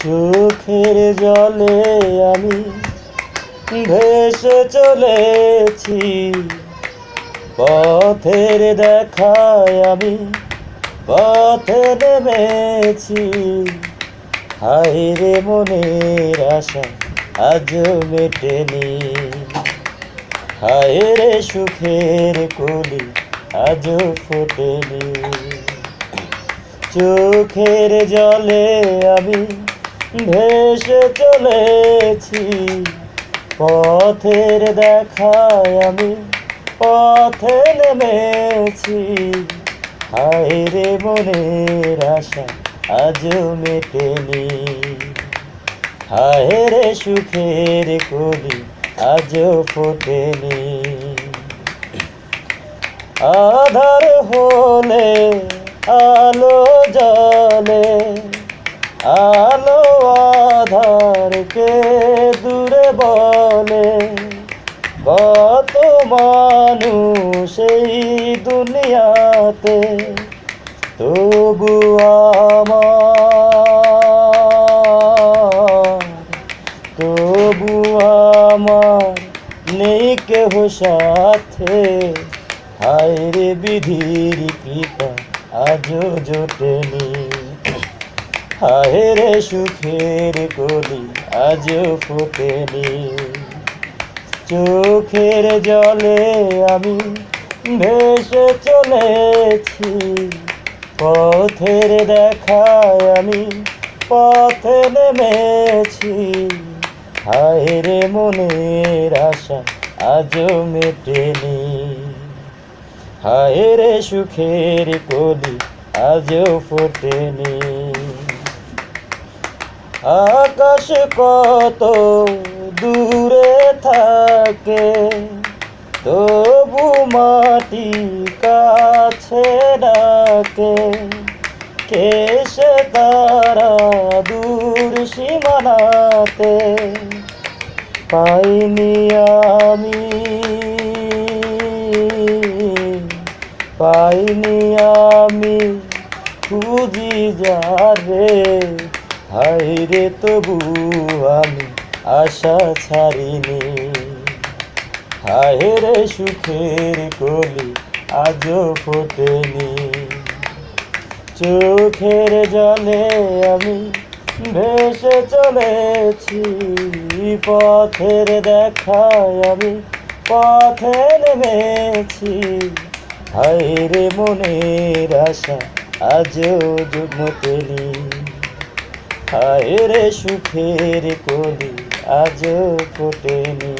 চোখের জলে আমি ভেসে চলেছি, পথের দেখায় আমি পথে নেমেছি। হায়রে মনের আশা আজও মেটেনি, হায়রে সুখের কলি আজও ফোটেনি। চোখের জলে আমি ভেসে চলেছি, পথের দেখায় আমি পথে নেমেছি। হায়রে মনের আশা আজও মেটেনি, হায়রে সুখের কলি আজও ফোটেনি। আধার হলে আলো জ্বলে, আলো আধারকে দূরে বলে। কত মানুষ এই দুনিয়াতে, তবু আমার নেই কেহ সাথে। হায়রে বিধির কৃপা আজও জোটেনি, হায়রে সুখের কলি আজও ফোটেনি। চোখের জলে আমি ভেসে চলেছি, পথের দেখায় আমি পথে নেমেছি। হায়রে মনের আশা আজও মেটেনি, হায়রে সুখের কলি আজও ফোটেনি। আকাশ কত দূরে থাকে, তবু মাটি কাছে ডাকে। কেসে তারা দূর সীমানাতে, পাইনি আমি খুঁজি যারে। হায়রে তবু আমি আশা ছাড়িনি, হায়রে সুখের কলি আজও ফোটেনি। চোখের জলে আমি ভেসে চলেছি, পথের দেখায় আমি পথে নেমেছি। হায়রে মনের আশা আজও মেটেনি, হায়রে সুখের কলি আজও ফোটেনি।